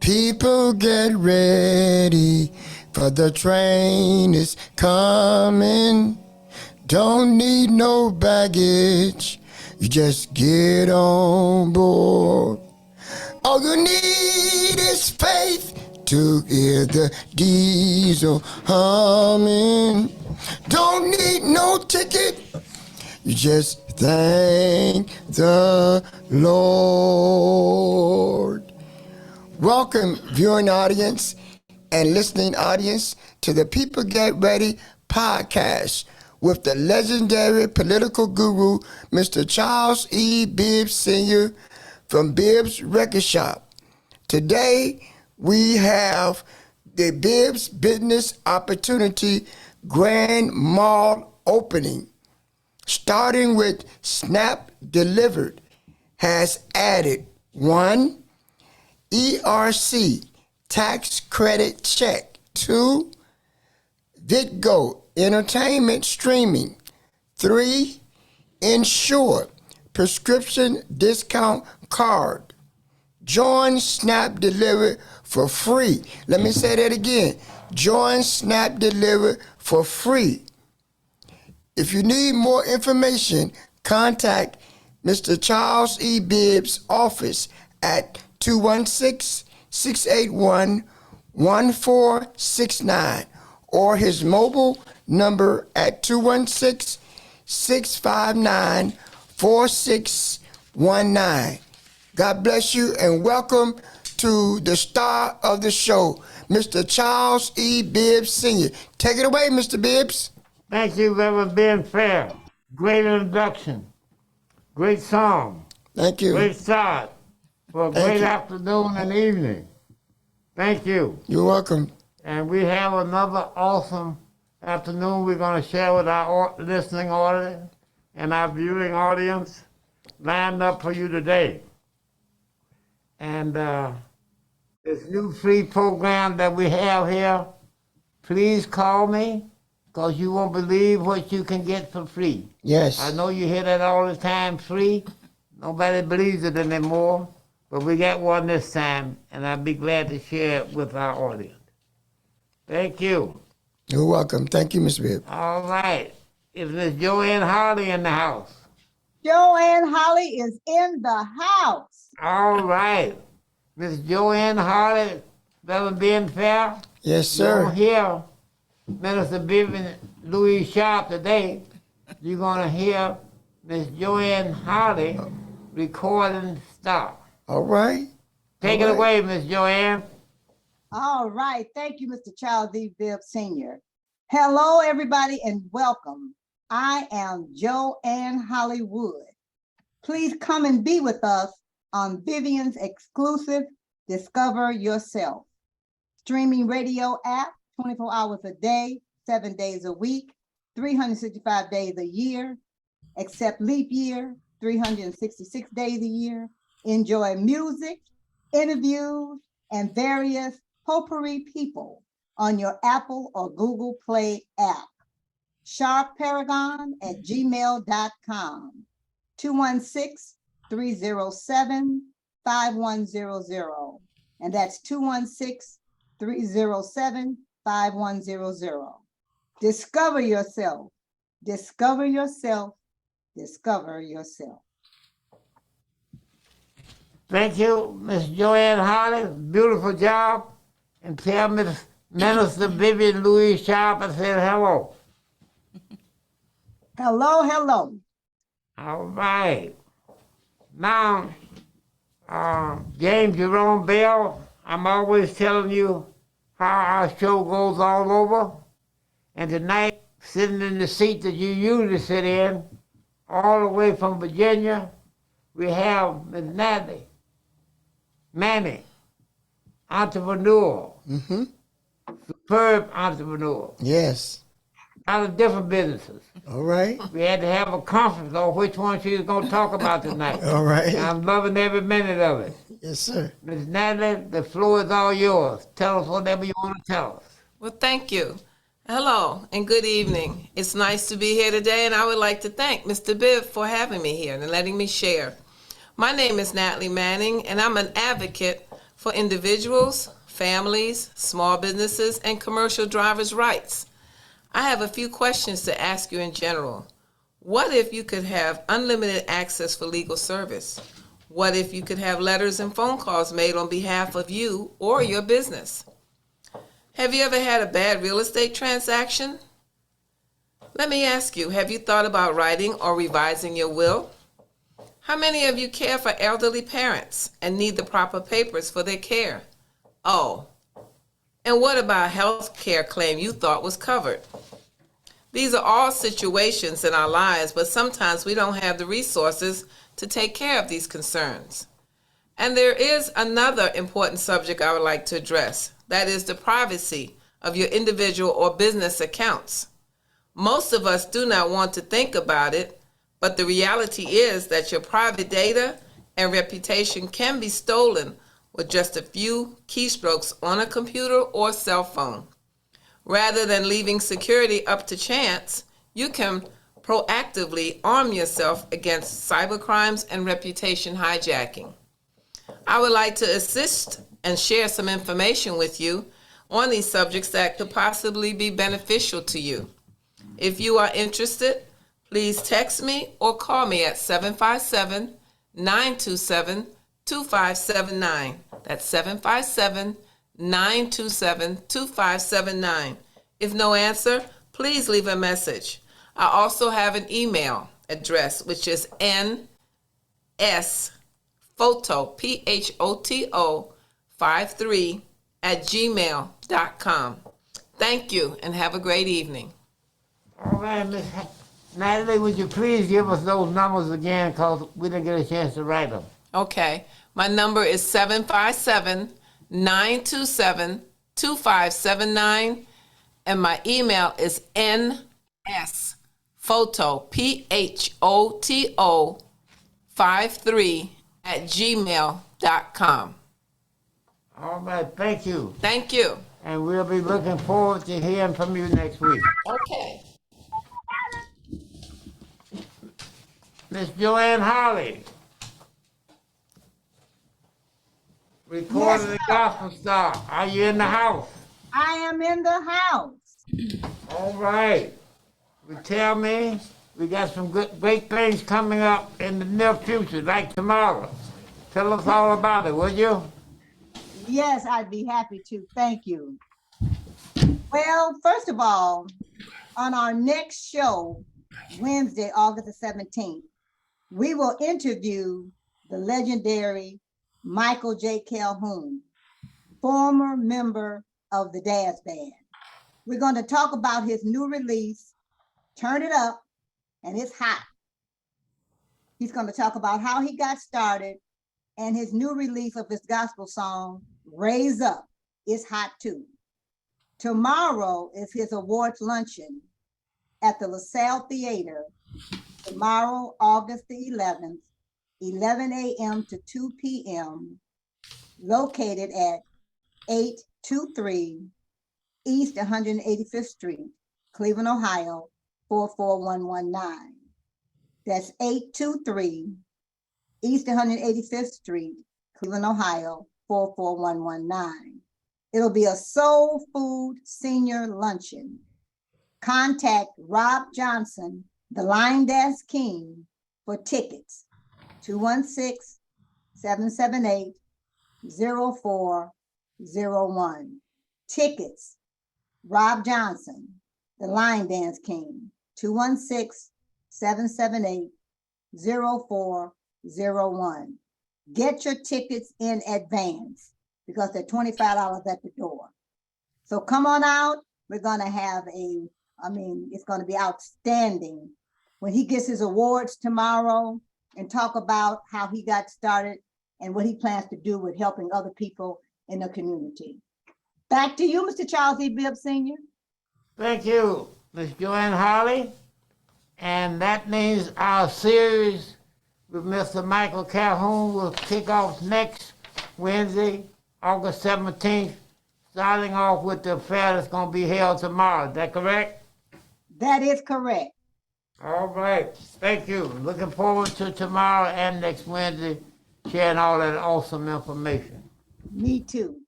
People get ready, for the train is coming. Don't need no baggage, you just get on board. All you need is faith to hear the diesel humming. Don't need no ticket, you just thank the Lord. Welcome, viewing audience and listening audience, to the People Get Ready podcast with the legendary political guru, Mr. Charles E. Bibb Sr. from Bibb's Record Shop. Today, we have the Bibb's Business Opportunity Grand Mall opening, starting with Snap Delivered, has added 1. ERC tax credit check. 2. VidGo entertainment streaming. 3. Insure prescription discount card. Join Snap Deliver for free. Let me say that again. Join Snap Deliver for free. If you need more information, contact Mr. Charles E. Bibb's office at 216-681-1469 or his mobile number at 216-659-4619. God bless you and welcome to the star of the show, Mr. Charles E. Bibbs Sr. Take it away, Mr. Bibbs. Thank you, Reverend Ben Fair. Great introduction. Great song. Thank you. Great start for a great afternoon and evening. Thank you. You're welcome. And we have another awesome afternoon we're going to share with our listening audience and our viewing audience lined up for you today. And this new free program that we have here, please call me, because you won't believe what you can get for free. Yes. I know you hear that all the time, free. Nobody believes it anymore, but we got one this time, and I'd be glad to share it with our audience. Thank you. You're welcome. Thank you, Ms. Bibb. All right. Is Miss Joanne Harley in the house? Joanne Holly is in the house. All right. Miss Joanne Harley, Reverend Ben Fair. Yes, sir. You'll hear Minister Bibb and Louis Sharp today. You're going to hear Miss Joanne Harley recording start. All right. Take it away, Miss Joanne. All right. Thank you, Mr. Charles E. Bibb Sr. Hello, everybody, and welcome. I am Joanne Hollywood. Please come and be with us on Vivian's exclusive Discover Yourself streaming radio app, 24 hours a day, 7 days a week, 365 days a year, except leap year, 366 days a year. Enjoy music, interviews, and various potpourri people on your Apple or Google Play app. sharpparagon@gmail.com, 216-307-5100. And that's 216-307-5100. Discover yourself, discover yourself, discover yourself. Thank you, Miss Joanne Harley. Beautiful job. And tell Miss Minister Vivian Louis Sharp I said hello. Hello, hello. All right. Now, James Jerome Bell, I'm always telling you how our show goes all over. And tonight, sitting in the seat that you usually sit in, all the way from Virginia, we have Miss Natalie Manning, entrepreneur, superb entrepreneur. Yes. Out of different businesses. All right. We had to have a conference on which one she was going to talk about tonight. All right. And I'm loving every minute of it. Yes, sir. Ms. Natalie, the floor is all yours. Tell us whatever you want to tell us. Well, thank you. Hello and good evening. It's nice to be here today, and I would like to thank Mr. Bibb for having me here and letting me share. My name is Natalie Manning, and I'm an advocate for individuals, families, small businesses, and commercial drivers' rights. I have a few questions to ask you in general. What if you could have unlimited access for legal service? What if you could have letters and phone calls made on behalf of you or your business? Have you ever had a bad real estate transaction? Let me ask you, have you thought about writing or revising your will? How many of you care for elderly parents and need the proper papers for their care? Oh, and what about a health care claim you thought was covered? These are all situations in our lives, but sometimes we don't have the resources to take care of these concerns. And there is another important subject I would like to address. That is the privacy of your individual or business accounts. Most of us do not want to think about it, but the reality is that your private data and reputation can be stolen with just a few keystrokes on a computer or cell phone. Rather than leaving security up to chance, you can proactively arm yourself against cybercrimes and reputation hijacking. I would like to assist and share some information with you on these subjects that could possibly be beneficial to you. If you are interested, please text me or call me at 757-927-2579. That's 757-927-2579. If no answer, please leave a message. I also have an email address, which is nsphoto, PHOTO 53@gmail.com. Thank you and have a great evening. All right, Miss Natalie, would you please give us those numbers again, because we didn't get a chance to write them. Okay, my number is 757-927-2579, and my email is nsphoto, PHOTO 53@gmail.com. All right, thank you. Thank you. And we'll be looking forward to hearing from you next week. Okay. Miss Joanne Holly, recording Yes, the Gospel Star. Are you in the house? I am in the house. All right. Tell me, we got some great things coming up in the near future, like tomorrow. Tell us all about it, would you? Yes, I'd be happy to. Thank you. Well, first of all, on our next show, Wednesday, August the 17th, we will interview the legendary Michael J. Calhoun, former member of the Daz Band. We're going to talk about his new release, Turn It Up, and It's Hot. He's going to talk about how he got started and his new release of his gospel song, Raise Up, It's Hot Too. Tomorrow is his awards luncheon at the LaSalle Theater, tomorrow, August the 11th, 11 a.m. to 2 p.m., located at 823 East 185th Street, Cleveland, Ohio, 44119. That's 823 East 185th Street, Cleveland, Ohio, 44119. It'll be a soul food senior luncheon. Contact Rob Johnson, the Line Dance King, for tickets. 216-778-0401. Tickets. Rob Johnson, the Line Dance King. 216-778-0401. Get your tickets in advance because they're $25 at the door. So come on out. We're going to have it's going to be outstanding when he gets his awards tomorrow and talk about how he got started and what he plans to do with helping other people in the community. Back to you, Mr. Charles E. Bibb Sr. Thank you, Miss Joanne Holly. And that means our series with Mr. Michael Calhoun will kick off next Wednesday, August 17th, starting off with the affair that's going to be held tomorrow. Is that correct? That is correct. All right. Thank you. Looking forward to tomorrow and next Wednesday, sharing all that awesome information. Me too.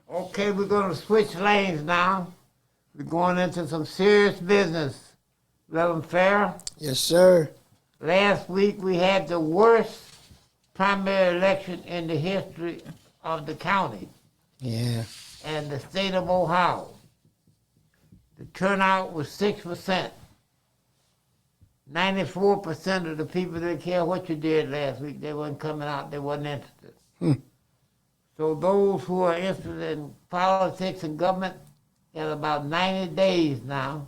Okay, we're going to switch lanes now. We're going into some serious business. Reverend Fair, Yes, sir. last week we had the worst primary election in the history of the county Yeah. and the state of Ohio. The turnout was 6%. 94% of the people didn't care what you did last week. They wasn't coming out. They wasn't interested. So those who are interested in politics and government have about 90 days now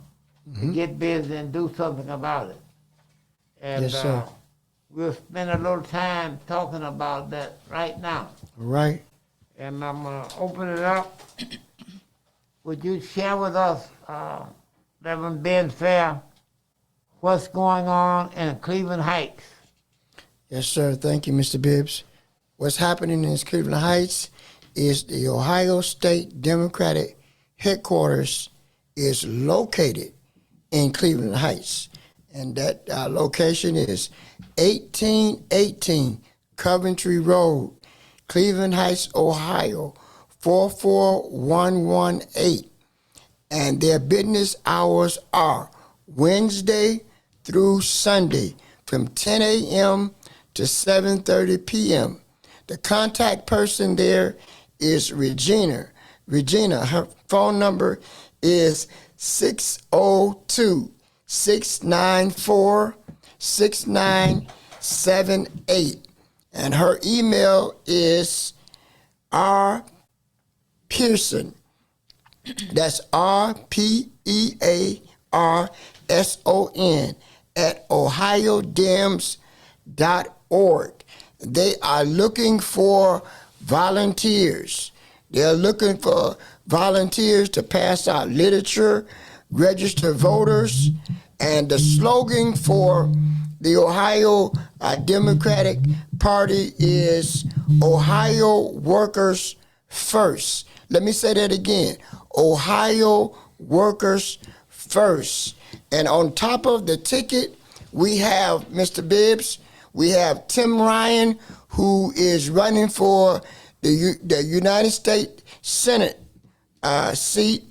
to get busy and do something about it. And Yes, sir. we'll spend a little time talking about that right now. All right. And I'm going to open it up. Would you share with us, Reverend Ben Fair, what's going on in Cleveland Heights? Yes, sir. Thank you, Mr. Bibbs. What's happening in Cleveland Heights is the Ohio State Democratic headquarters is located in Cleveland Heights. And that location is 1818 Coventry Road, Cleveland Heights, Ohio, 44118. And their business hours are Wednesday through Sunday from 10 a.m. to 7:30 p.m. The contact person there is Regina. Her phone number is 602-694-6978. And her email is rpearson. That's RPEARSON at ohiodems.org. They are looking for volunteers. They're looking for volunteers to pass out literature, register voters, and the slogan for the Ohio Democratic Party is Ohio Workers First. Let me say that again. Ohio Workers First. And on top of the ticket, we have, Mr. Bibbs, we have Tim Ryan, who is running for the United States Senate seat.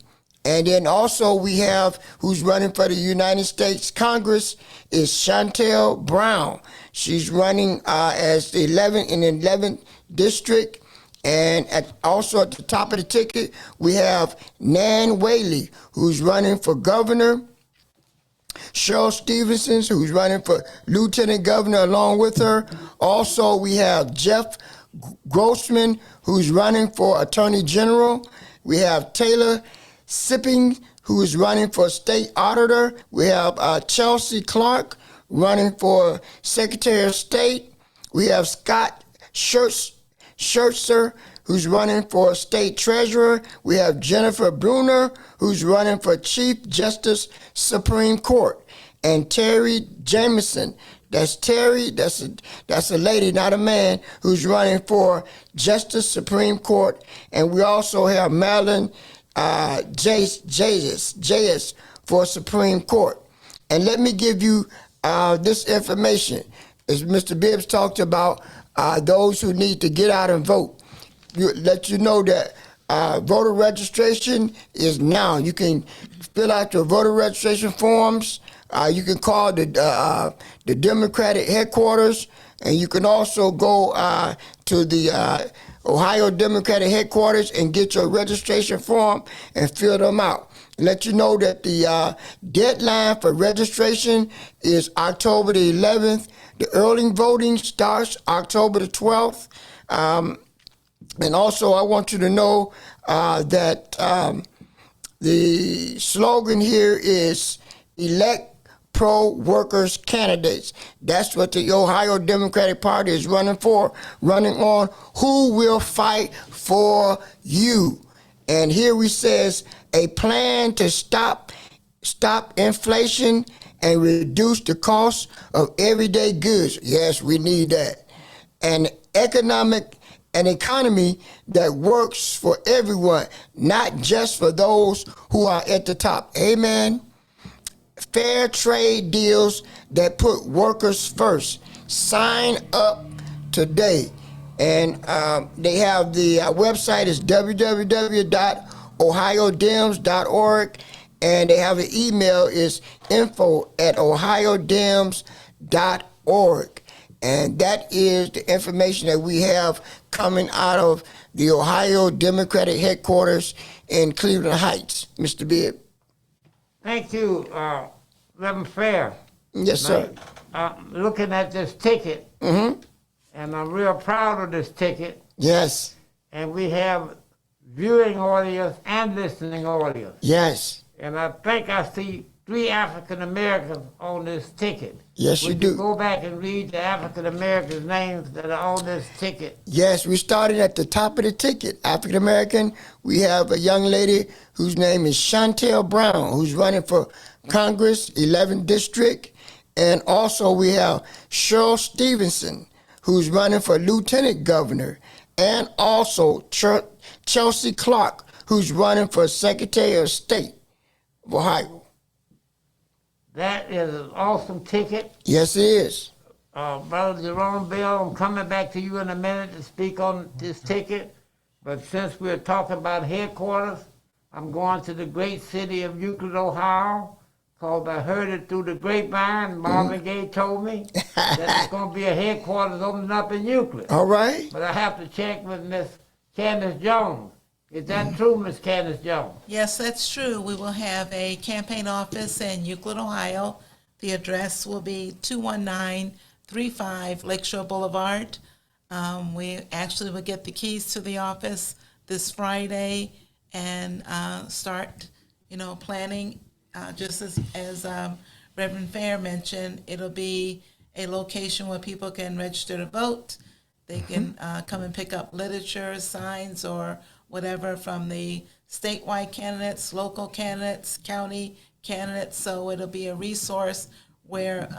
And then also we have who's running for the United States Congress is Chantel Brown. She's running as the 11th district. And also at the top of the ticket, we have Nan Whaley, who's running for governor. Cheryl Stevenson, who's running for lieutenant governor along with her. Also, we have Jeff Grossman, who's running for attorney general. We have Taylor Sipping, who is running for state auditor. We have Chelsea Clark running for secretary of state. We have Scott Schertzer, who's running for state treasurer. We have Jennifer Bruner, who's running for Chief Justice Supreme Court. And Terry Jameson, that's Terry, that's a lady, not a man, who's running for Justice Supreme Court. And we also have Madeline J.S. for Supreme Court. And let me give you this information. As Mr. Bibbs talked about, those who need to get out and vote. Let you know that voter registration is now. You can fill out your voter registration forms. You can call the Democratic headquarters, and you can also go to the Ohio Democratic headquarters and get your registration form and fill them out. Let you know that the deadline for registration is October the 11th. The early voting starts October the 12th. And also, I want you to know that the slogan here is elect pro-workers candidates. That's what the Ohio Democratic Party is running on. Who will fight for you? And here we says a plan to stop inflation and reduce the cost of everyday goods. Yes, we need that. An economy that works for everyone, not just for those who are at the top. Amen. Fair trade deals that put workers first. Sign up today. And they have the website is www.ohiodems.org, and they have an email is info@ohiodems.org. And that is the information that we have coming out of the Ohio Democratic headquarters in Cleveland Heights, Mr. Bibb. Thank you, Reverend Fair. Yes, sir. Looking at this ticket, Mm-hmm. and I'm real proud of this ticket. Yes. And we have viewing audience and listening audience. Yes. And I think I see 3 African Americans on this ticket. Yes, you Would do. you go back and read the African Americans' names that are on this ticket? Yes, we started at the top of the ticket. African American, we have a young lady whose name is Chantel Brown, who's running for Congress, 11th District. And also we have Cheryl Stevenson, who's running for Lieutenant Governor. And also Chelsea Clark, who's running for Secretary of State of Ohio. That is an awesome ticket. Yes, it is. Brother Jerome Bill, I'm coming back to you in a minute to speak on this ticket. But since we're talking about headquarters, I'm going to the great city of Euclid, Ohio, because I heard it through the grapevine. Marvin Gaye told me that there's going to be a headquarters opening up in Euclid. All right. But I have to check with Miss Candace Jones. Is that true, Miss Candace Jones? Yes, that's true. We will have a campaign office in Euclid, Ohio. The address will be 21935 Lakeshore Boulevard. We actually will get the keys to the office this Friday and start, planning. Just as Reverend Fair mentioned, it'll be a location where people can register to vote. They can come and pick up literature, signs, or whatever from the statewide candidates, local candidates, county candidates. So it'll be a resource where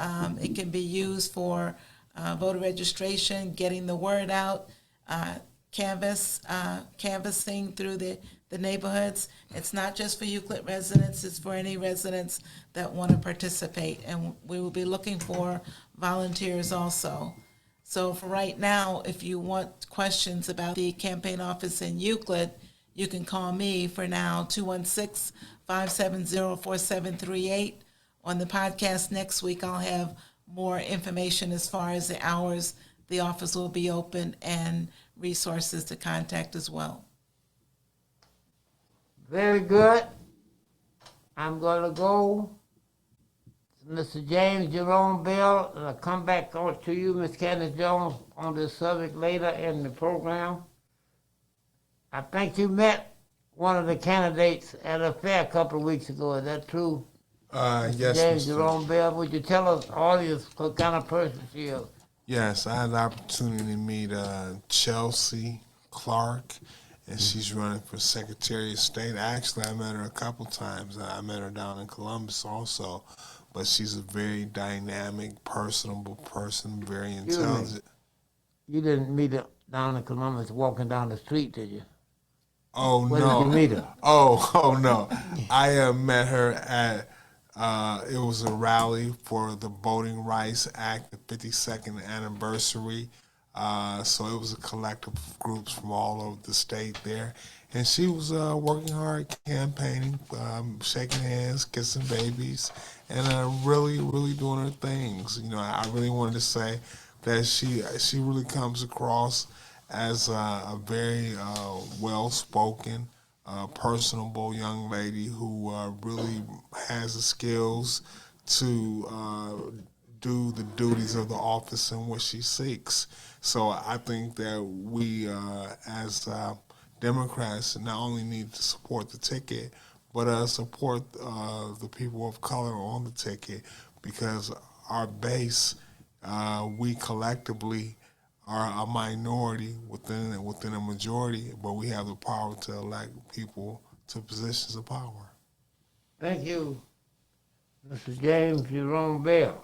it can be used for voter registration, getting the word out, canvassing through the neighborhoods. It's not just for Euclid residents, it's for any residents that want to participate. And we will be looking for volunteers also. So for right now, if you want questions about the campaign office in Euclid, you can call me for now, 216-570-4738. On the podcast next week, I'll have more information as far as the hours the office will be open and resources to contact as well. Very good. I'm going to go to Mr. James Jerome Bell, and I'll come back on to you, Ms. Candace Jones, on this subject later in the program. I think you met one of the candidates at a fair a couple of weeks ago. Is that true? Yes, James Mr. Jerome Bell, would you tell us, audience, what kind of person she is? Yes, I had the opportunity to meet Chelsea Clark, and she's running for Secretary of State. Actually, I met her a couple times. I met her down in Columbus also, but she's a very dynamic, personable person, very intelligent. You didn't meet her down in Columbus walking down the street, did you? Oh, Where no. did you meet her? Oh, no. I met her at, it was a rally for the Voting Rights Act, the 52nd anniversary. So it was a collective of groups from all over the state there. And she was working hard, campaigning, shaking hands, kissing babies, and really, really doing her things. I really wanted to say that she really comes across as a very well-spoken, personable young lady who really has the skills to do the duties of the office and what she seeks. So I think that we, as Democrats, not only need to support the ticket, but support the people of color on the ticket, because our base, we collectively are a minority within a majority, but we have the power to elect people to positions of power. Thank you, Mr. James Jerome Bell.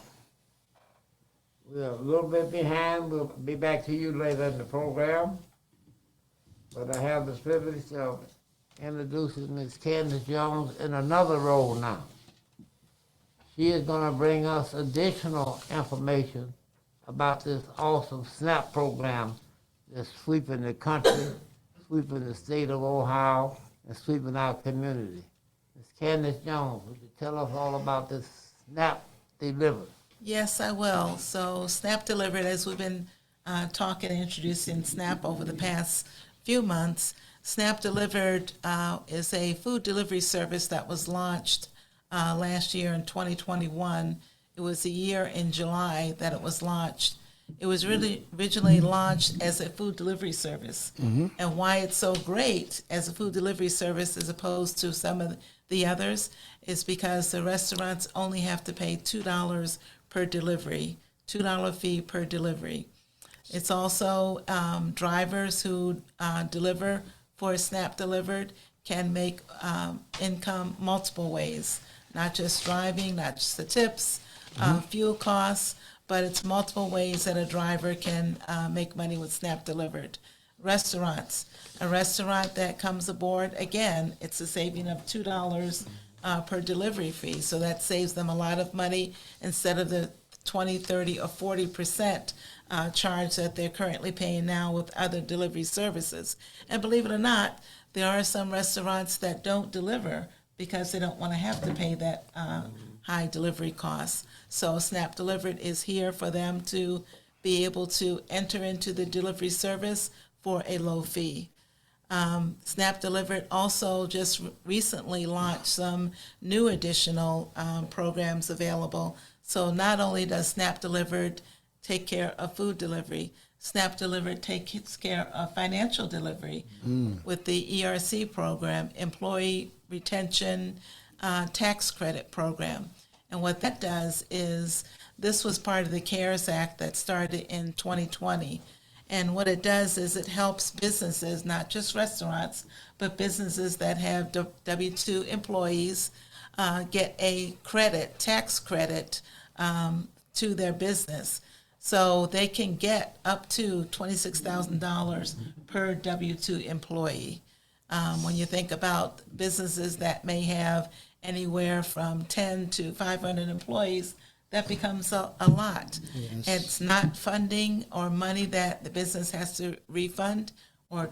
We're a little bit behind. We'll be back to you later in the program. But I have the privilege of introducing Ms. Candace Jones in another role now. She is going to bring us additional information about this awesome SNAP program that's sweeping the country, sweeping the state of Ohio, and sweeping our community. Ms. Candace Jones, would you tell us all about this SNAP delivered? Yes, I will. So SNAP Delivered, as we've been talking and introducing SNAP over the past few months, SNAP Delivered is a food delivery service that was launched last year in 2021. It was a year in July that it was launched. It was really originally launched as a food delivery service. And why it's so great as a food delivery service as opposed to some of the others is because the restaurants only have to pay $2 per delivery, $2 fee per delivery. It's also drivers who deliver for SNAP Delivered can make income multiple ways, not just driving, not just the tips, fuel costs, but it's multiple ways that a driver can make money with SNAP Delivered. Restaurants, a restaurant that comes aboard, again, it's a saving of $2 per delivery fee. So that saves them a lot of money instead of the 20, 30, or 40% charge that they're currently paying now with other delivery services. And believe it or not, there are some restaurants that don't deliver because they don't want to have to pay that high delivery costs. So SNAP Delivered is here for them to be able to enter into the delivery service for a low fee. SNAP Delivered also just recently launched some new additional programs available. So not only does SNAP Delivered take care of food delivery, SNAP Delivered takes care of financial delivery with the ERC program, Employee Retention Tax Credit Program. And what that does is, this was part of the CARES Act that started in 2020. And what it does is it helps businesses, not just restaurants, but businesses that have W-2 employees get a credit, tax credit to their business. So they can get up to $26,000 per W-2 employee. When you think about businesses that may have anywhere from 10 to 500 employees, that becomes a lot. Yes. It's not funding or money that the business has to refund or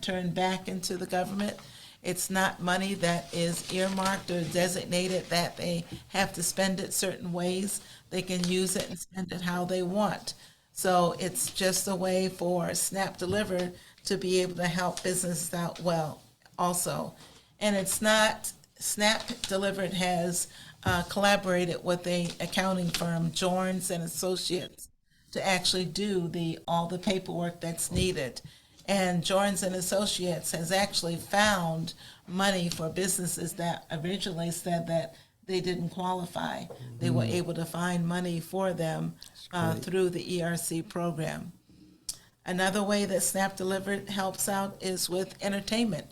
turn back into the government. It's not money that is earmarked or designated that they have to spend it certain ways. They can use it and spend it how they want. So it's just a way for SNAP Delivered to be able to help businesses out well also. And it's not, SNAP Delivered has collaborated with a accounting firm, Jorns and Associates, to actually do all the paperwork that's needed. And Jorns and Associates has actually found money for businesses that originally said that they didn't qualify. They were able to find money for them through the ERC program. Another way that SNAP Delivered helps out is with entertainment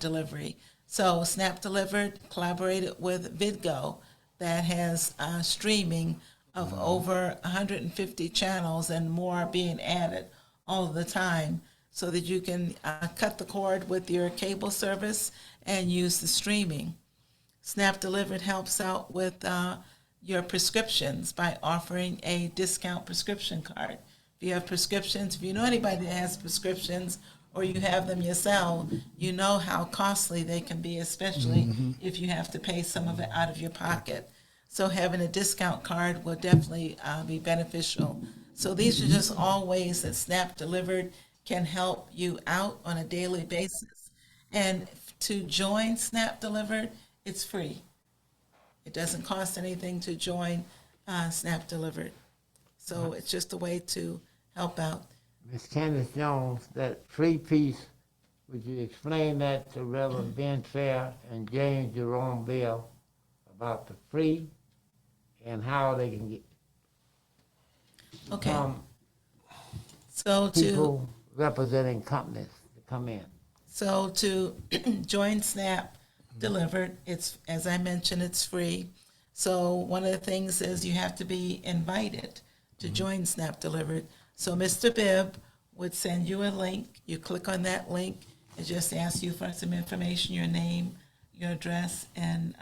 delivery. So SNAP Delivered collaborated with Vidgo that has streaming of over 150 channels and more being added all the time, so that you can cut the cord with your cable service and use the streaming. SNAP Delivered helps out with your prescriptions by offering a discount prescription card. If you have prescriptions, if you know anybody that has prescriptions or you have them yourself, you know how costly they can be, especially if you have to pay some of it out of your pocket. So having a discount card will definitely be beneficial. So these are just all ways that SNAP Delivered can help you out on a daily basis. And to join SNAP Delivered, it's free. It doesn't cost anything to join SNAP Delivered. So it's just a way to help out. Ms. Candace Jones, that free piece, would you explain that to Reverend Ben Fair and James Jerome Bell about the free and how they can get Okay. So to people representing companies to come in? So to join SNAP Delivered, it's, as I mentioned, it's free. So one of the things is you have to be invited to join SNAP Delivered. So Mr. Bibb would send you a link. You click on that link. It just asks you for some information, your name, your address, and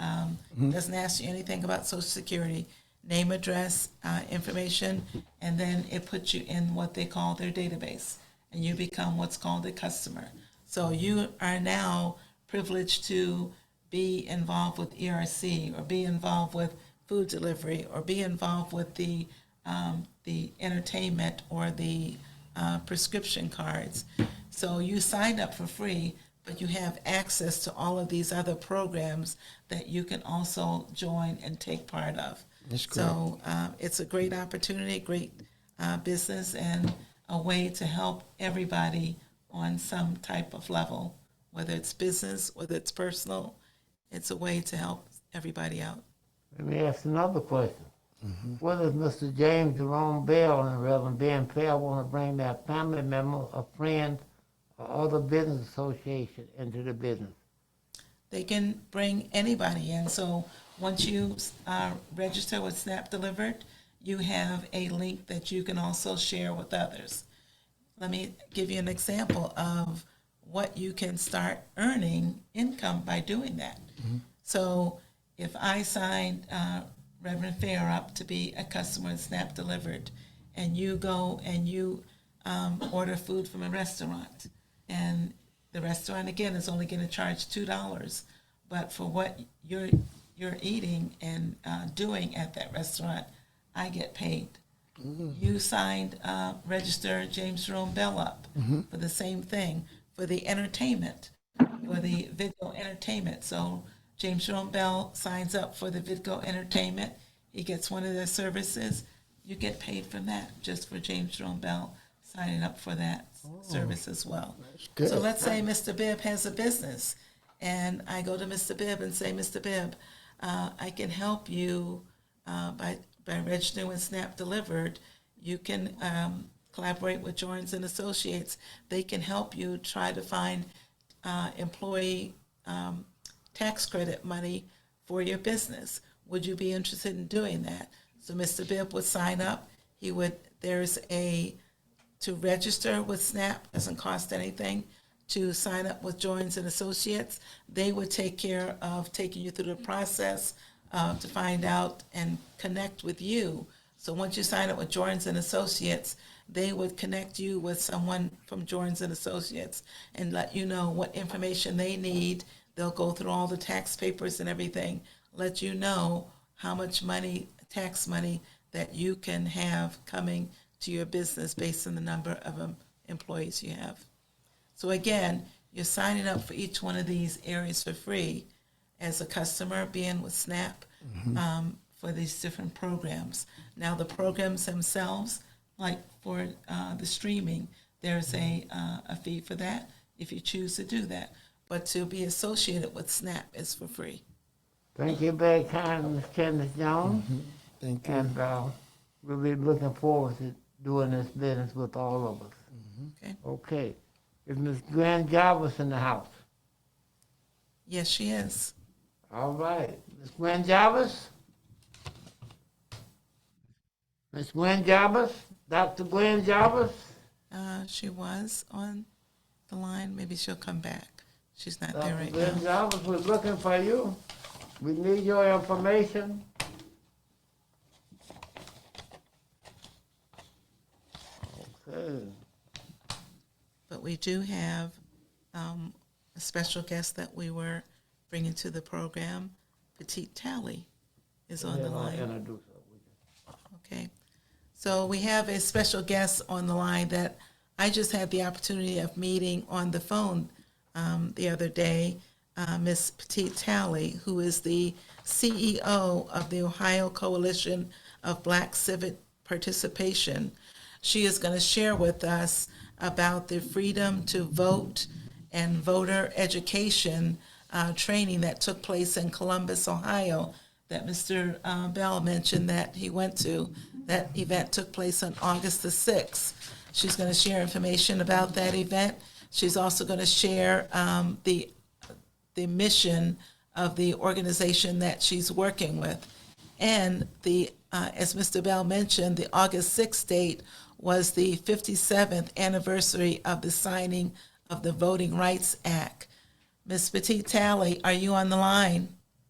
doesn't ask you anything about Social Security. Name, address, information, and then it puts you in what they call their database. and you become what's called a customer. So you are now privileged to be involved with ERC, or be involved with food delivery, or be involved with the entertainment, or the prescription cards. So you signed up for free, but you have access to all of these other programs that you can also join and take part of. That's great. So it's a great opportunity, great business, and a way to help everybody on some type of level, whether it's business, whether it's personal. It's a way to help everybody out. Let me ask another question. What if Mr. James Jerome Bell and Reverend Ben Fair want to bring their family member, a friend, or other business association into the business? They can bring anybody in. So once you register with Snap Delivered, you have a link that you can also share with others. Let me give you an example of what you can start earning income by doing that. So if I signed Reverend Fair up to be a customer in Snap Delivered, and you go and you order food from a restaurant, and the restaurant again is only going to charge $2, but for what you're eating and doing at that restaurant, I get paid. You signed register James Jerome Bell up for the same thing, for the entertainment, for the video entertainment. So James Jerome Bell signs up for the video entertainment. He gets one of their services. You get paid from that, just for James Jerome Bell signing up for that service as well. good. So let's say Mr. Bibb has a business, and I go to Mr. Bibb and say, Mr. Bibb, I can help you by registering with Snap Delivered. You can collaborate with Joins and Associates. They can help you try to find employee tax credit money for your business. Would you be interested in doing that? So Mr. Bibb would sign up. To register with Snap, doesn't cost anything. To sign up with Joins and Associates, they would take care of taking you through the process to find out and connect with you. So once you sign up with Joins and Associates, they would connect you with someone from Joins and Associates and let you know what information they need. They'll go through all the tax papers and everything, let you know how much money, tax money, that you can have coming to your business based on the number of employees you have. So again, you're signing up for each one of these areas for free as a customer, being with Snap, for these different programs. Now the programs themselves, like for the streaming, there's a fee for that if you choose to do that. But to be associated with Snap is for free. Thank you very kind, Ms. Candace Jones. Thank you. And we'll be looking forward to doing this business with all of us. Okay. Okay. Is Ms. Gwen Jarvis in the house? Yes, she is. All right. Ms. Gwen Jarvis? Ms. Gwen Jarvis? Dr. Gwen Jarvis? She was on the line. Maybe she'll come back. She's not there Dr. right Gwen now. Jarvis, we're looking for you. We need your information. Okay. But we do have a special guest that we were bringing to the program. Petite Tally is on the line. Introduce her. Okay. So we have a special guest on the line that I just had the opportunity of meeting on the phone the other day, Miss Petite Tally, who is the CEO of the Ohio Coalition of Black Civic Participation. She is going to share with us about the Freedom to Vote and voter education training that took place in Columbus, Ohio, that Mr. Bell mentioned that he went to. That event took place on August the 6th. She's going to share information about that event. She's also going to share the mission of the organization that she's working with. And as Mr. Bell mentioned, the August 6th date was the 57th anniversary of the signing of the Voting Rights Act. Ms. Petite Tally, are you on the line?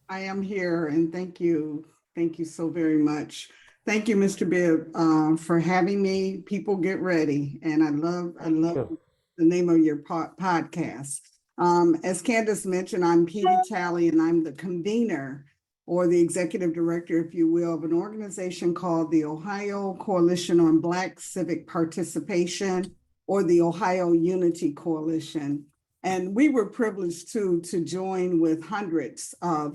I am here, and thank you. Thank you so very much. Thank you, Mr. Bibb, for having me. People get ready, and I love the name of your podcast. As Candace mentioned, I'm Petey Talley, and I'm the convener or the executive director, if you will, of an organization called the Ohio Coalition on Black Civic Participation, or the Ohio Unity Coalition. And we were privileged to join with hundreds of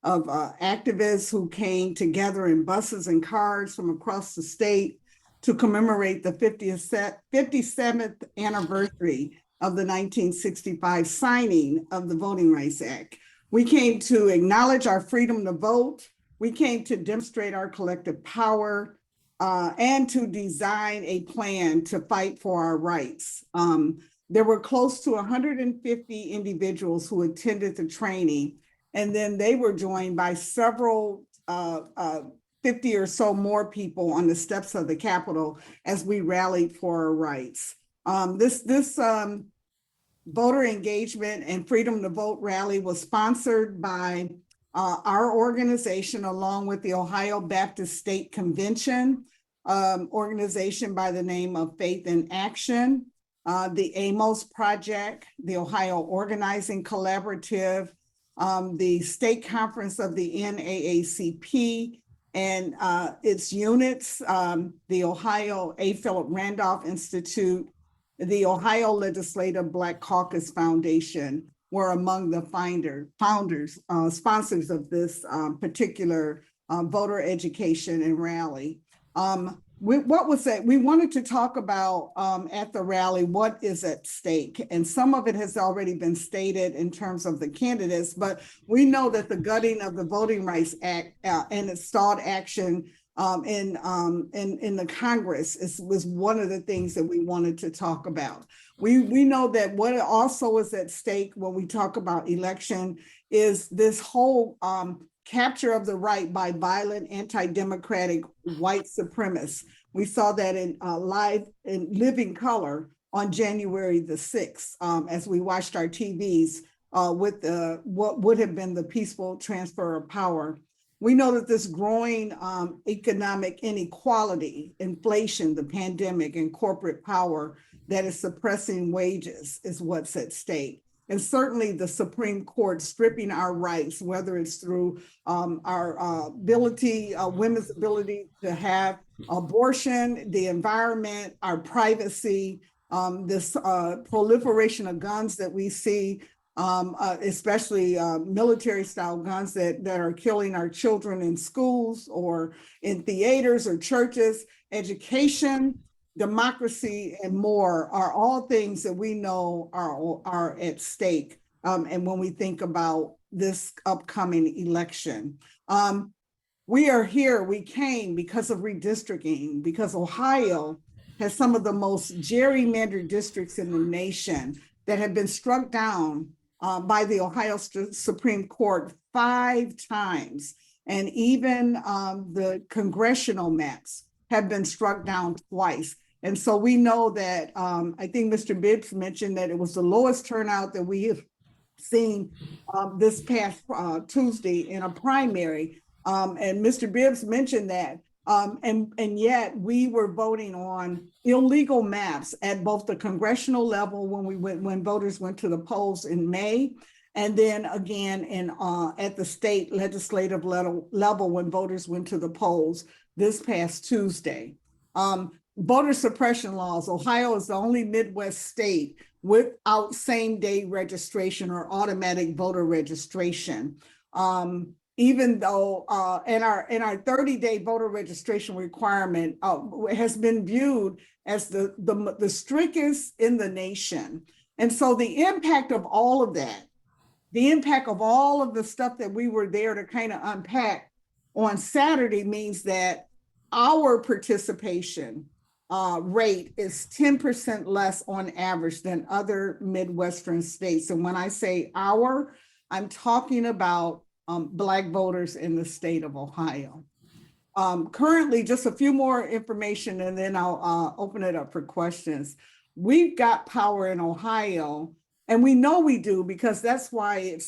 activists who came together in buses and cars from across the state to commemorate the 57th anniversary of the 1965 signing of the Voting Rights Act. We came to acknowledge our freedom to vote. We came to demonstrate our collective power and to design a plan to fight for our rights. There were close to 150 individuals who attended the training, and then they were joined by several 50 or so more people on the steps of the Capitol as we rallied for our rights. This voter engagement and freedom to vote rally was sponsored by our organization, along with the Ohio Baptist State Convention, organization by the name of Faith in Action, the AMOS Project, the Ohio Organizing Collaborative, the State Conference of the NAACP, and its units, the Ohio A. Philip Randolph Institute, the Ohio Legislative Black Caucus Foundation were among the sponsors of this particular voter education and rally. What was that? We wanted to talk about at the rally, what is at stake? And some of it has already been stated in terms of the candidates, but we know that the gutting of the Voting Rights Act and its stalled action in the Congress was one of the things that we wanted to talk about. We know that what also is at stake when we talk about election is this whole capture of the right by violent anti-democratic white supremacists. We saw that in live in living color on January the 6th as we watched our TVs with what would have been the peaceful transfer of power. We know that this growing economic inequality, inflation, the pandemic, and corporate power that is suppressing wages is what's at stake. And certainly the Supreme Court stripping our rights, whether it's through our women's ability to have abortion, the environment, our privacy, this proliferation of guns that we see, especially military style guns that are killing our children in schools or in theaters or churches, education, democracy, and more are all things that we know are at stake. And when we think about this upcoming election, we are here, we came because of redistricting, because Ohio has some of the most gerrymandered districts in the nation that have been struck down by the Ohio Supreme Court 5 times. And even the congressional maps have been struck down twice. And so we know that, I think Mr. Bibb mentioned that it was the lowest turnout that we have seen this past Tuesday in a primary. And Mr. Bibbs mentioned that. And yet we were voting on illegal maps at both the congressional level when voters went to the polls in May, and then again at the state legislative level when voters went to the polls this past Tuesday. Voter suppression laws. Ohio is the only Midwest state without same-day registration or automatic voter registration. Even though in our 30-day voter registration requirement has been viewed as the strictest in the nation. And so the impact of all of that, the impact of all of the stuff that we were there to kind of unpack on Saturday means that our participation rate is 10% less on average than other Midwestern states. And when I say our, I'm talking about Black voters in the state of Ohio. Currently, just a few more information and then I'll open it up for questions. We've got power in Ohio And we know we do, because that's why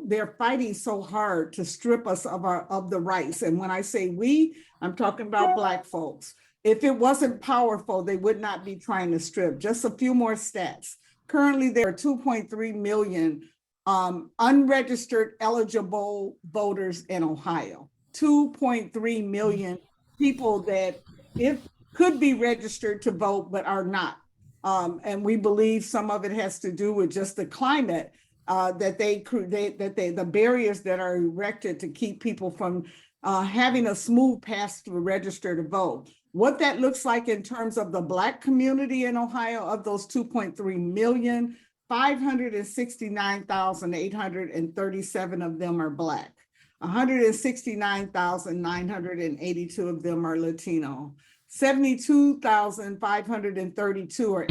they're fighting so hard to strip us of the rights. And when I say we, I'm talking about Black folks. If it wasn't powerful, they would not be trying to strip. Just a few more stats. Currently, there are 2.3 million unregistered eligible voters in Ohio. 2.3 million people that if could be registered to vote but are not. And we believe some of it has to do with just the climate the barriers that are erected to keep people from having a smooth path to register to vote. What that looks like in terms of the Black community in Ohio, of those 2.3 million, 569,837 of them are Black. 169,982 of them are Latino. 72,532 are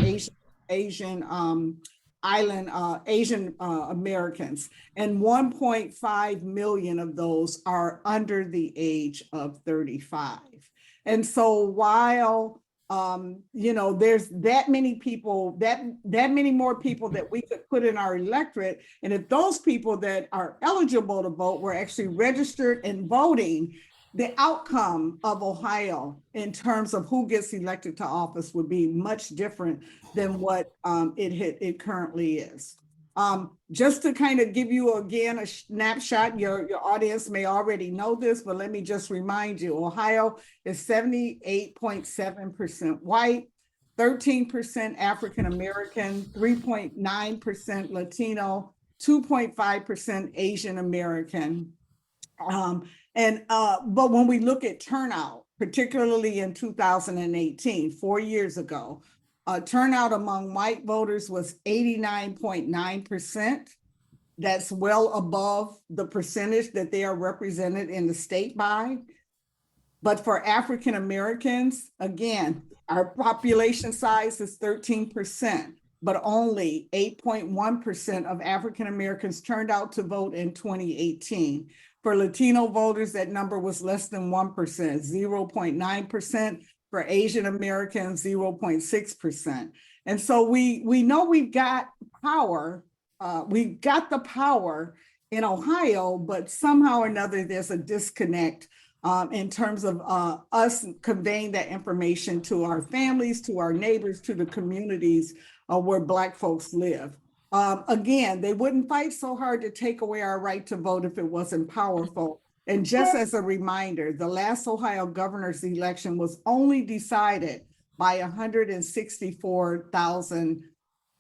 Asian Americans, and 1.5 million of those are under the age of 35. And so while there's that many people, that many more people that we could put in our electorate, and if those people that are eligible to vote were actually registered and voting, the outcome of Ohio in terms of who gets elected to office would be much different than what it currently is. Just to kind of give you again a snapshot, your audience may already know this, but let me just remind you, Ohio is 78.7% white, 13% African American, 3.9% Latino, 2.5% Asian American. But when we look at turnout, particularly in 2018, 4 years ago, turnout among white voters was 89.9%. That's well above the percentage that they are represented in the state by. But for African Americans, again, our population size is 13%, but only 8.1% of African Americans turned out to vote in 2018. For Latino voters, that number was less than 1%, 0.9%. For Asian Americans, 0.6%. And so we know we've got power. We've got the power in Ohio, but somehow or another, there's a disconnect in terms of us conveying that information to our families, to our neighbors, to the communities where Black folks live. Again, they wouldn't fight so hard to take away our right to vote if it wasn't powerful. And just as a reminder, the last Ohio governor's election was only decided by 164,000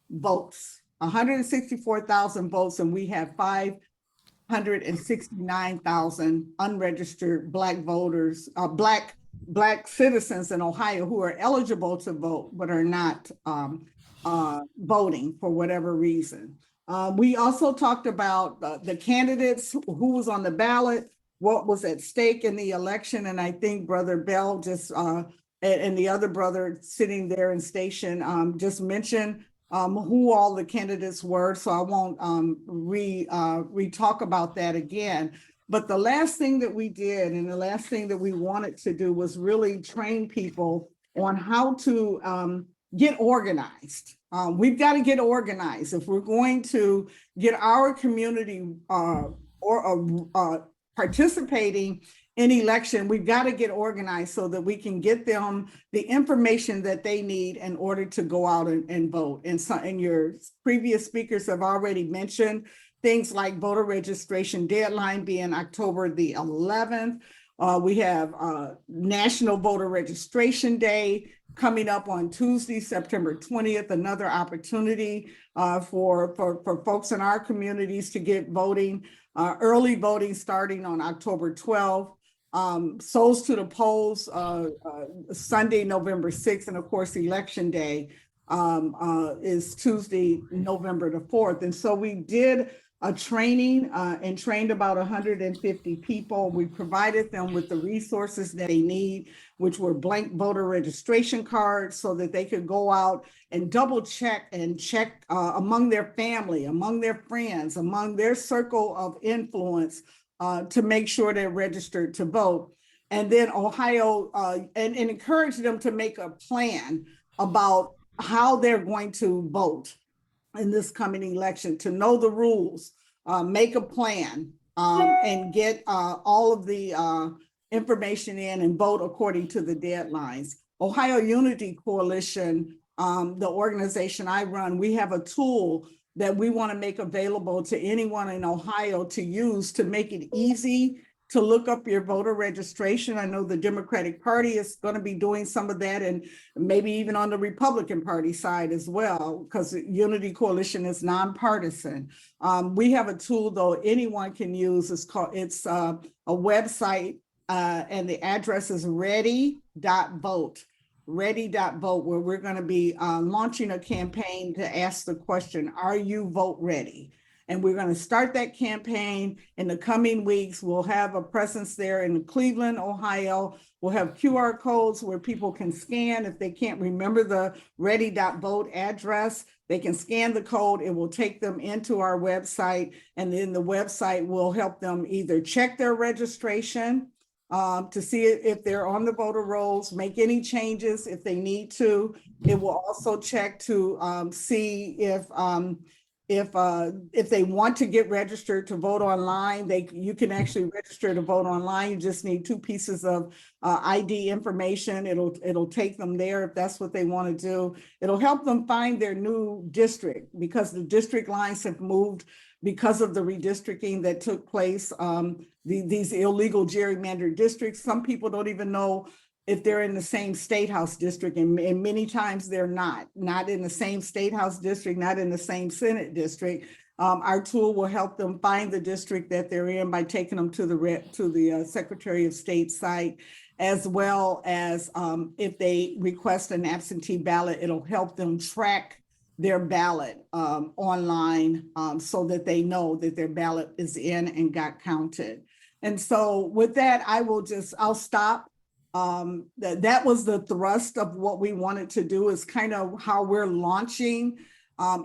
votes. 164,000 votes, and we have 569,000 unregistered Black voters, Black citizens in Ohio who are eligible to vote but are not voting for whatever reason. We also talked about the candidates, who was on the ballot, what was at stake in the election, and I think Brother Bell just and the other brother sitting there in station just mentioned who all the candidates were, so I won't re-talk about that again. But the last thing that we did and the last thing that we wanted to do was really train people on how to get organized. We've got to get organized if we're going to get our community participating in election. We've got to get organized so that we can get them the information that they need in order to go out and vote. And your previous speakers have already mentioned things like voter registration deadline being October the 11th. We have National Voter Registration Day coming up on Tuesday, September 20th, another opportunity for folks in our communities to get voting. Early voting starting on October 12th. Souls to the polls Sunday, November 6th, and of course, Election Day is Tuesday, November the 4th. And so we did a training and trained about 150 people. We provided them with the resources that they need, which were blank voter registration cards, so that they could go out and double check and check among their family, among their friends, among their circle of influence to make sure they're registered to vote. And then Ohio, and encourage them to make a plan about how they're going to vote. in this coming election, to know the rules, make a plan, and get all of the information in and vote according to the deadlines. Ohio Unity Coalition, the organization I run, we have a tool that we want to make available to anyone in Ohio to use to make it easy to look up your voter registration. I know the Democratic Party is going to be doing some of that, and maybe even on the Republican Party side as well, because Unity Coalition is nonpartisan. We have a tool, though, anyone can use. It's a website, and the address is ready.vote. Ready.vote, where we're going to be launching a campaign to ask the question, are you vote ready? And we're going to start that campaign in the coming weeks. We'll have a presence there in Cleveland, Ohio. We'll have QR codes where people can scan. If they can't remember the ready.vote address, they can scan the code. It will take them into our website. And then the website will help them either check their registration to see if they're on the voter rolls, make any changes if they need to. It will also check to see if they want to get registered to vote online. You can actually register to vote online. You just need 2 pieces of ID information. It'll take them there if that's what they want to do. It'll help them find their new district, because the district lines have moved because of the redistricting that took place. These illegal gerrymandered districts, some people don't even know if they're in the same state house district, and many times they're not in the same state house district, not in the same Senate district. Our tool will help them find the district that they're in by taking them to the Secretary of State site, as well as if they request an absentee ballot, it'll help them track their ballot online, so that they know that their ballot is in and got counted. And so with that, I'll stop. That was the thrust of what we wanted to do, is kind of how we're launching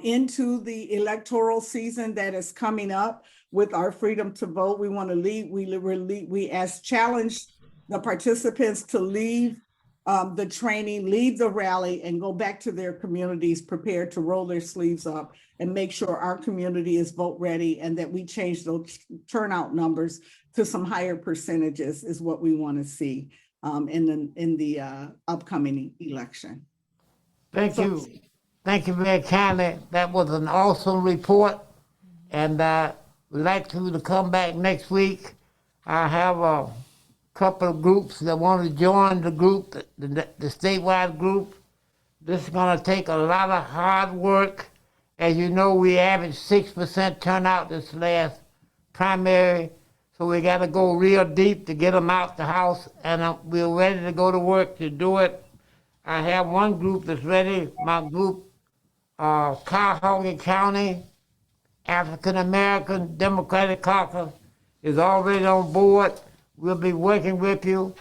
into the electoral season that is coming up with our Freedom to Vote. We want to lead, we challenge the participants to leave the training, leave the rally, and go back to their communities prepared to roll their sleeves up and make sure our community is vote ready, and that we change those turnout numbers to some higher percentages is what we want to see in the upcoming election. Thank you. Thank you very kindly. That was an awesome report, and we'd like you to come back next week. I have a couple of groups that want to join the group, the statewide group. This is going to take a lot of hard work. As you know, we averaged 6% turnout this last primary, so we got to go real deep to get them out the house, and we're ready to go to work to do it. I have one group that's ready, my group, Cuyahoga County African American Democratic Caucus is already on board. We'll be working with you,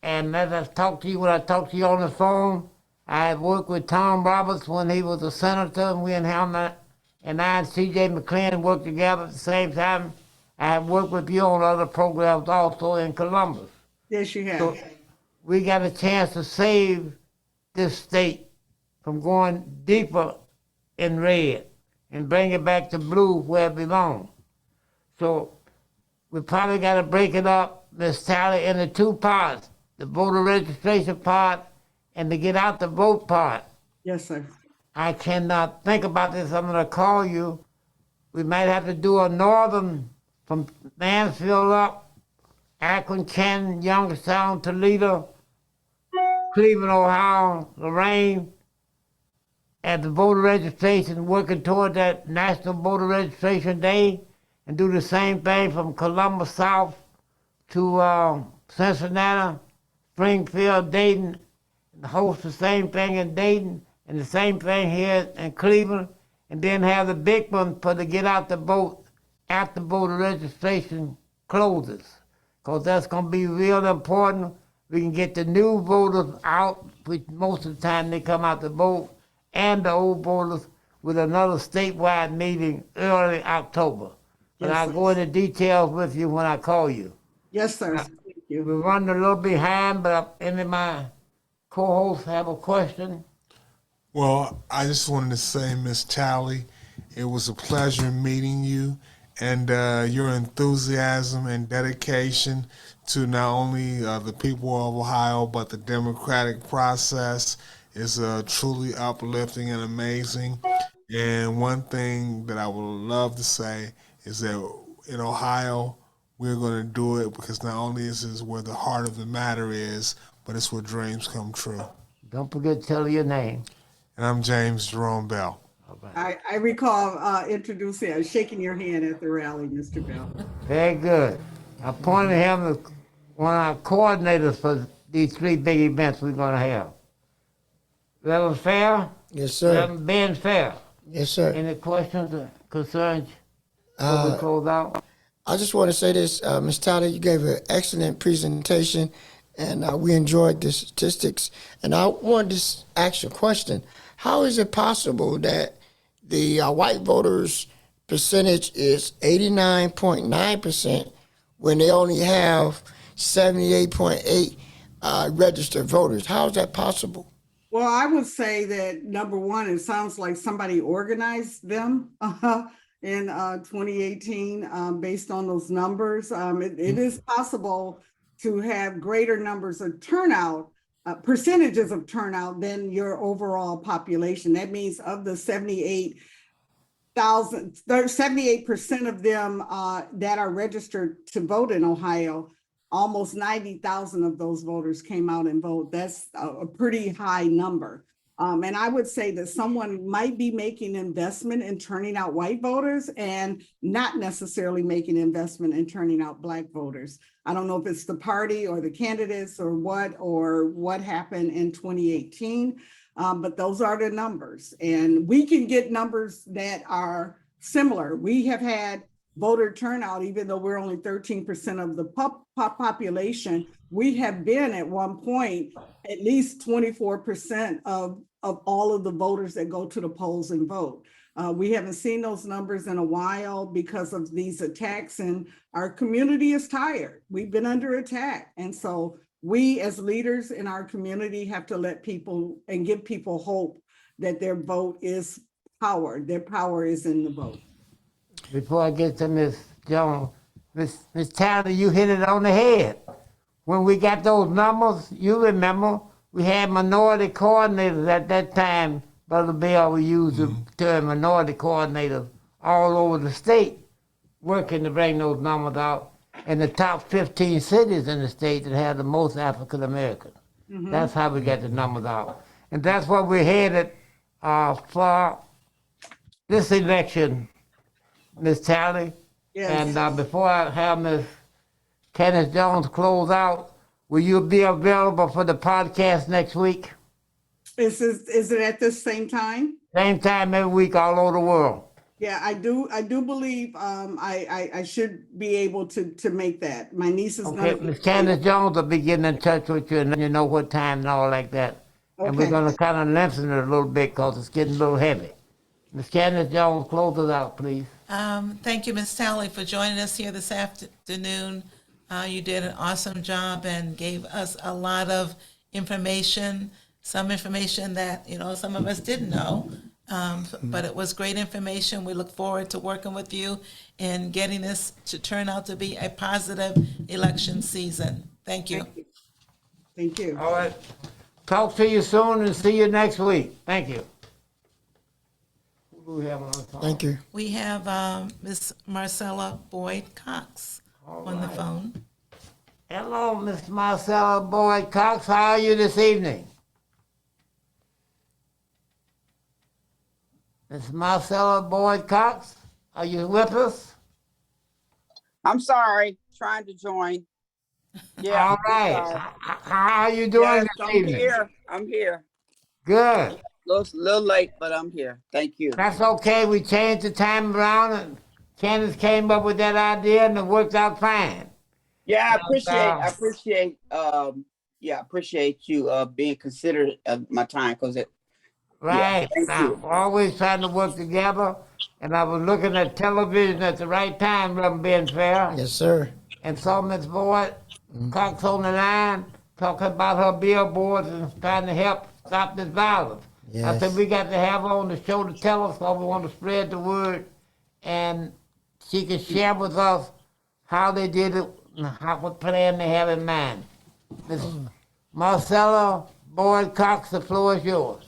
and as I talked to you when I talked to you on the phone, I had worked with Tom Roberts when he was a senator, and we and him and I and C.J. McClellan worked together at the same time. I have worked with you on other programs also in Columbus. Yes, you have. So we got a chance to save this state from going deeper in red and bring it back to blue where it belongs. So we probably got to break it up, Miss Tally, into 2 parts, the voter registration part and the get out the vote part. Yes, sir. I cannot think about this. I'm going to call you. We might have to do a northern from Mansfield up, Akron, Canton, Youngstown, Toledo, Cleveland, Ohio, Lorraine, at the voter registration, working toward that National Voter Registration Day, and do the same thing from Columbus South to Cincinnati, Springfield, Dayton, and host the same thing in Dayton, and the same thing here in Cleveland, and then have the big one for the get out the vote after voter registration closes, because that's going to be real important. We can get the new voters out, which most of the time they come out to vote, and the old voters with another statewide meeting early October. But Yes, I'll sir. go into details with you when I call you. Yes, sir. Thank you. We're running a little behind, but any of my co-hosts have a question? Well, I just wanted to say, Miss Tally, It was a pleasure meeting you, and your enthusiasm and dedication to not only the people of Ohio but the democratic process is truly uplifting and amazing. And one thing that I would love to say is that in Ohio, we're going to do it because not only is this where the heart of the matter is, but it's where dreams come true. Don't forget to tell your name. And I'm James Jerome Bell. I recall introducing, shaking your hand at the rally, Mr. Bell. Very good. I appointed him as one of our coordinators for these 3 big events we're going to have. Reverend Fair? Yes, sir. Reverend Ben Fair? Yes, sir. Any questions or concerns before we close out? I just want to say this, Ms. Tyler, you gave an excellent presentation, and we enjoyed the statistics. And I wanted to ask you a question. How is it possible that the white voters percentage is 89.9% when they only have 78.8 registered voters? How is that possible? Well, I would say that number one, it sounds like somebody organized them in 2018 based on those numbers. It is possible to have greater numbers of turnout, percentages of turnout than your overall population. That means of the 78% of them that are registered to vote in Ohio, almost 90,000 of those voters came out and vote. That's a pretty high number. And I would say that someone might be making investment in turning out white voters and not necessarily making investment in turning out Black voters. I don't know if it's the party or the candidates or what happened in 2018, but those are the numbers. And we can get numbers that are similar. We have had voter turnout, even though we're only 13% of the population, we have been at one point at least 24% of all of the voters that go to the polls and vote. We haven't seen those numbers in a while because of these attacks, and our community is tired. We've been under attack. And so we as leaders in our community have to let people and give people hope that their vote is power. Their power is in the vote. Before I get to Ms. Jones, Ms. Tyler, you hit it on the head. When we got those numbers, you remember, we had minority coordinators at that time. Brother Bill, we used the term minority coordinators all over the state, working to bring those numbers out. And the top 15 cities in the state that had the most African Americans. That's how we got the numbers out. And that's what we're headed for this election, Ms. Talley. Yes. And before I have Ms. Kenneth Jones close out, will you be available for the podcast next week? Is it at this same time? Same time every week all over the world. Yeah, I do believe I should be able to make that. My niece is Okay, gonna Ms. Candace Jones will be getting in touch with you and let you know what time and all like that. And we're Okay. going to kind of lengthen it a little bit because it's getting a little heavy. Ms. Candace Jones, close it out, please. Thank you, Ms. Talley, for joining us here this afternoon. You did an awesome job and gave us a lot of information, some information that, some of us didn't know. But it was great information. We look forward to working with you and getting this to turn out to be a positive election season. Thank you. Thank you. All right. Talk to you soon and see you next week. Thank you. Who do we have on the phone? Thank you. We have Miss Marcella Boyd Cox on the phone. Hello, Miss Marcella Boyd Cox. How are you this evening? Miss Marcella Boyd Cox, are you with us? I'm sorry, trying to join. Yeah. All right. I'm sorry. How are you doing Yes, this I'm evening? here. I'm here. Good. Little late, but I'm here. Thank you. That's okay. We changed the time around, and Candace came up with that idea, and it worked out fine. Yeah, And, I appreciate you being considerate of my time because Right. thank Now, you. we're always trying to work together, and I was looking at television at the right time, Reverend Ben Fair, Yes, sir. and saw Miss Boyd Cox on the line talking about her billboards and trying to help stop this violence. I said Yes. we got to have her on the show to tell us how we want to spread the word, and she can share with us how they did it, and what plan they have in mind. Miss Marcella Boyd Cox, the floor is yours.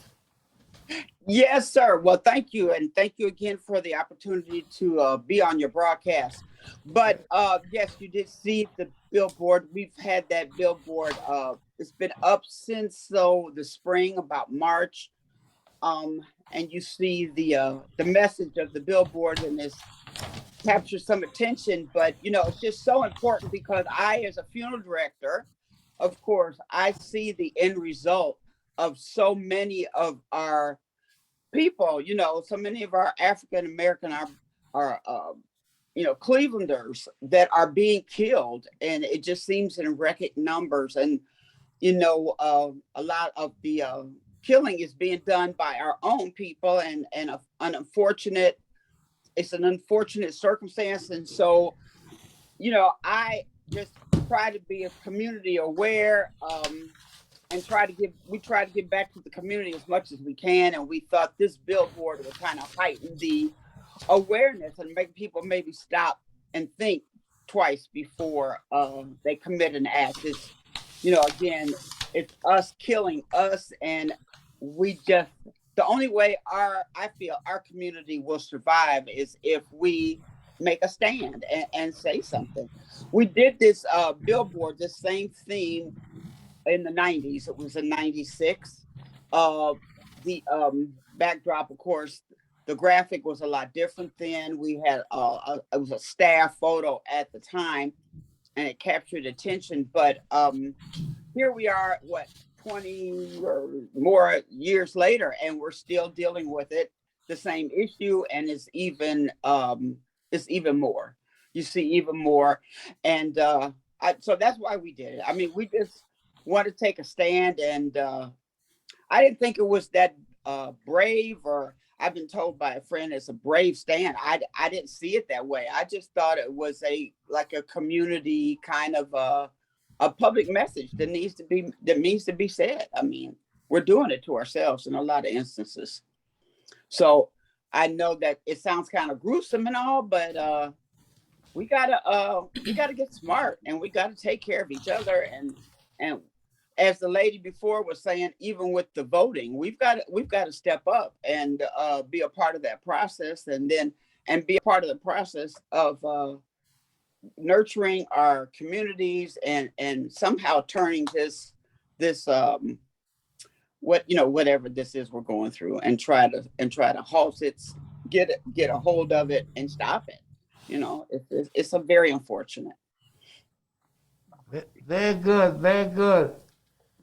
Yes, sir. Well, thank you. And thank you again for the opportunity to be on your broadcast. But yes, you did see the billboard. We've had that billboard. It's been up since the spring, about March. And you see the message of the billboard, and it's captured some attention. But it's just so important because I, as a funeral director, of course, I see the end result of so many of our people, so many of our African American are Clevelanders that are being killed, and it just seems in record numbers. And a lot of the killing is being done by our own people, and it's an unfortunate circumstance. And so I just try to be a community aware, and we try to give back to the community as much as we can. And we thought this billboard would kind of heighten the awareness and make people maybe stop and think twice before they commit an act. It's, again, it's us killing us, and the only way I feel our community will survive is if we make a stand and say something. We did this billboard, the same theme in the 90s. It was in 96. The backdrop, of course, the graphic was a lot different then. We had it was a staff photo at the time, and it captured attention. But here we are, 20 or more years later, and we're still dealing with it, the same issue, and it's even more. You see even more, and so that's why we did it. I mean, we just want to take a stand, and I didn't think it was that brave, or I've been told by a friend it's a brave stand. I didn't see it that way. I just thought it was like a community kind of a public message that needs to be said. I mean, we're doing it to ourselves in a lot of instances. So I know that it sounds kind of gruesome and all, but we gotta get smart, and we gotta take care of each other. And as the lady before was saying, even with the voting, we've got to step up and be a part of that process, and be a part of the process of nurturing our communities, and somehow turning this whatever this is we're going through, and try to halt it, get a hold of it and stop it. It's a very unfortunate. Very good, very good.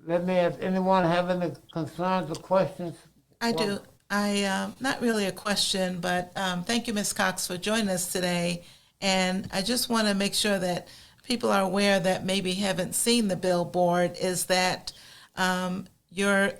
Let me ask, anyone have any concerns or questions? I do. Not really a question, but thank you, Ms. Cox, for joining us today. And I just want to make sure that people are aware that maybe haven't seen the billboard, is that your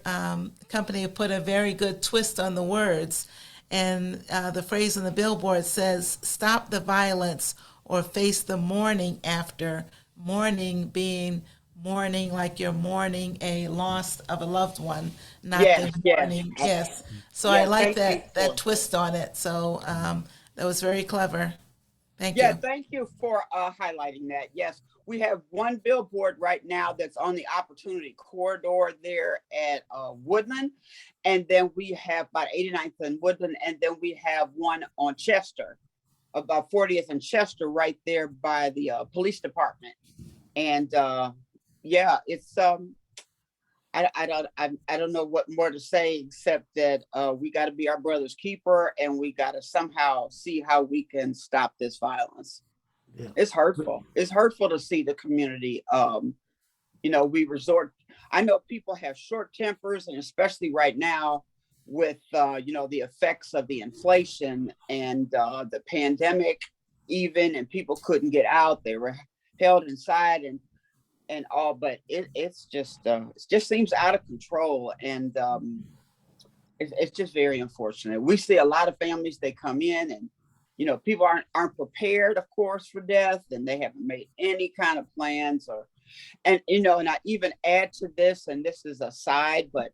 company put a very good twist on the words. And the phrase in the billboard says, "Stop the violence or face the mourning after." Mourning being mourning like you're mourning a loss of a loved one, not Yes, the yes. mourning. Yes. So I Yeah, like thank you that for- twist on it. So that was very clever. Thank Yeah, you. thank you for highlighting that. Yes, we have one billboard right now that's on the Opportunity Corridor there at Woodland, and then we have about 89th and Woodland, and then we have one on Chester, about 40th and Chester, right there by the police department. And yeah, it's I don't know what more to say, except that we got to be our brother's keeper, and we got to somehow see how we can stop this violence. Yeah. It's hurtful. It's hurtful to see the community. We resort. I know people have short tempers, and especially right now with the effects of the inflation and the pandemic, even, and people couldn't get out. They were held inside and all, but it just seems out of control, and it's just very unfortunate. We see a lot of families, they come in, and people aren't prepared, of course, for death, and they haven't made any kind of plans, and I even add to this, and this is a side, but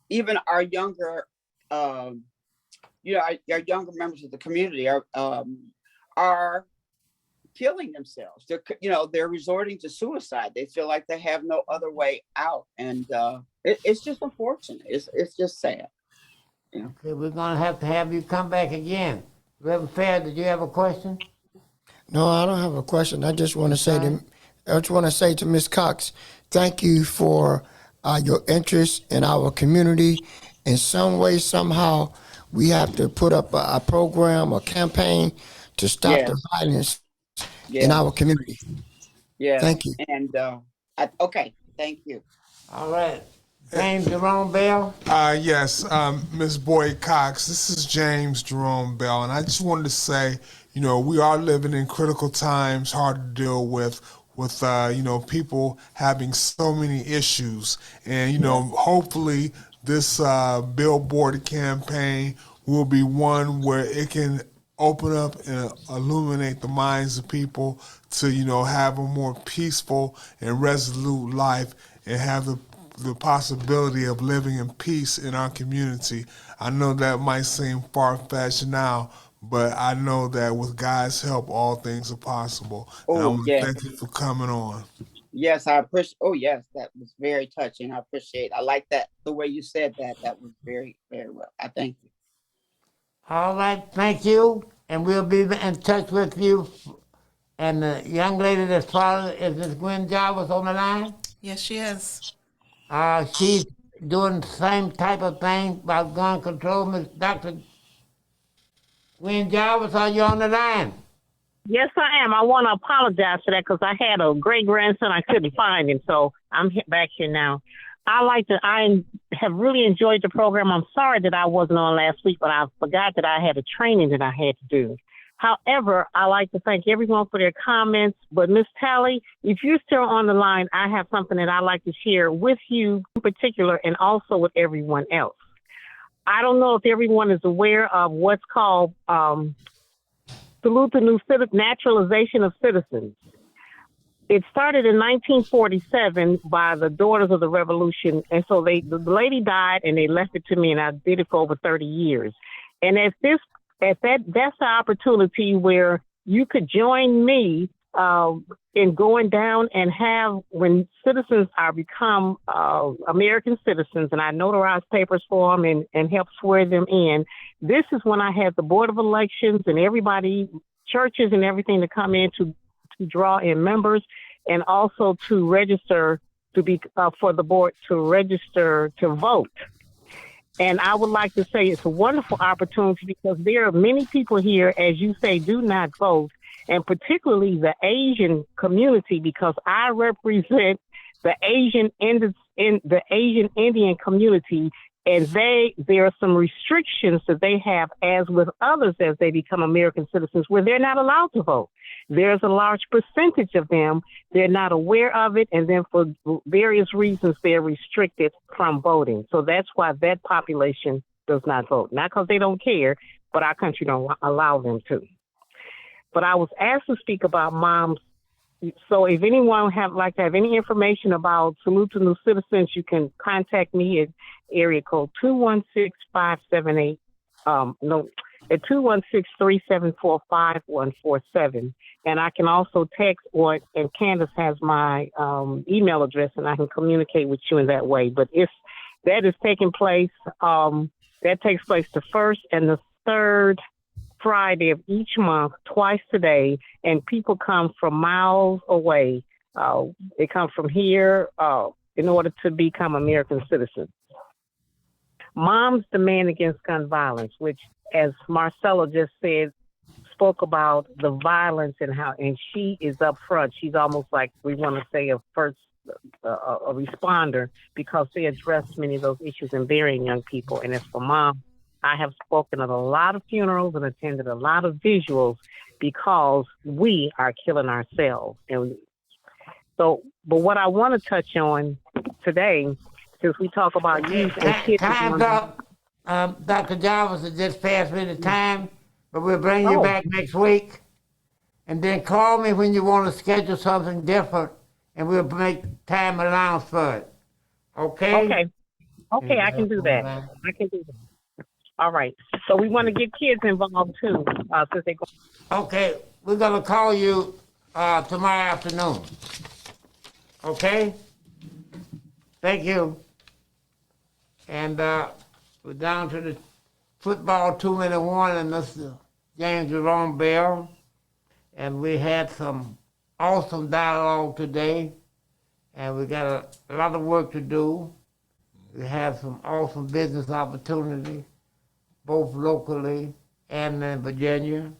even our younger our younger members of the community are killing themselves. They're resorting to suicide. They feel like they have no other way out, and it's just unfortunate. It's just sad. Okay, we're gonna have to have you come back again. Reverend Fair, did you have a question? No, I don't have a question. I just want to say to Ms. Cox, thank you for your interest in our community. In some way, somehow, we have to put up a program, a campaign to stop the violence in our community. Yeah. Thank you. And okay, thank you. All right. James Jerome Bell. Yes, Ms. Boyd Cox. This is James Jerome Bell, and I just wanted to say, we are living in critical times, hard to deal with people having so many issues, and hopefully this billboard campaign will be one where it can open up and illuminate the minds of people to have a more peaceful and resolute life and have the possibility of living in peace in our community. I know that might seem far-fetched now, but I know that with God's help, all things are possible. And I want to thank you for coming on. Yes, I appreciate. Oh, yes, that was very touching. I appreciate. I like that the way you said that. That was very, very well. I thank you. All right, thank you, and we'll be in touch with you. And the young lady that's following, is Miss Gwen Jarvis on the line? Yes, she is. She's doing the same type of thing about gun control. Miss Dr. Gwen Jarvis, are you on the line? Yes, I am. I want to apologize for that because I had a great grandson. I couldn't find him, so I'm back here now. I have really enjoyed the program. I'm sorry that I wasn't on last week, but I forgot that I had a training that I had to do. However, I like to thank everyone for their comments. But Miss Tally, if you're still on the line, I have something that I'd like to share with you in particular and also with everyone else. I don't know if everyone is aware of what's called Salute the New Naturalization of Citizens. It started in 1947 by the Daughters of the Revolution. And so the lady died and they left it to me, and I did it for over 30 years. And that's the opportunity where you could join me in going down and have, when citizens are become American citizens, and I notarize papers for them and help swear them in. This is when I had the Board of Elections and everybody, churches and everything, to come in to draw in members and also to register to be for the board to register to vote. And I would like to say it's a wonderful opportunity because there are many people here, as you say, do not vote, and particularly the Asian community, because I represent the Asian Indian community, and there are some restrictions that they have, as with others, as they become American citizens, where they're not allowed to vote. There's a large percentage of them, they're not aware of it, and then for various reasons, they're restricted from voting. So that's why that population does not vote. Not because they don't care, but our country don't allow them to. But I was asked to speak about moms. So if anyone have any information about Salute to New Citizens, you can contact me at area code 216-578, at 216-374-5147. And I can also text, and Candace has my email address, and I can communicate with you in that way. But that is taking place, that takes place the first and the third Friday of each month, twice a day, and people come from miles away. They come from here in order to become American citizens. Moms Demand Against Gun Violence, which, as Marcella just said, spoke about the violence and she is up front. She's almost like, we want to say, a responder, because they address many of those issues in varying young people. And as for moms, I have spoken at a lot of funerals and attended a lot of visuals because we are killing ourselves. And so, but what I want to touch on today, since we talk about youth and kids. Dr. Jarvis has just passed me the time, but we'll bring you back next week. And then call me when you want to schedule something different, and we'll make time allowance for it. Okay? Okay, I can do that. I can do that. All right. So we want to get kids involved too, since they go. Okay, we're gonna call you tomorrow afternoon. Okay? Thank you. And we're down to the football 2-1 and Mr. James Jerome Bell. And we had some awesome dialogue today. And we got a lot of work to do. We have some awesome business opportunities, both locally and in Virginia.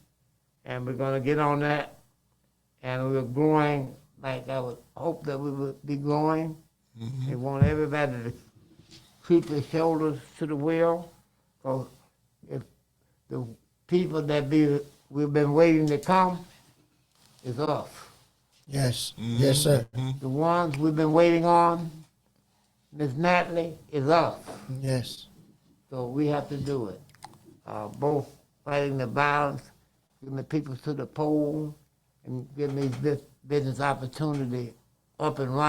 And we're gonna get on that. And we're growing like I would hope that we would be growing. We want everybody to keep their shoulders to the wheel. Because if the people that we've been waiting to come is us. Yes. Yes, sir. The ones we've been waiting on, Miss Natalie, is us. Yes. So we have to do it. Both fighting the violence, getting the people to the poll, and getting these business opportunity up and running.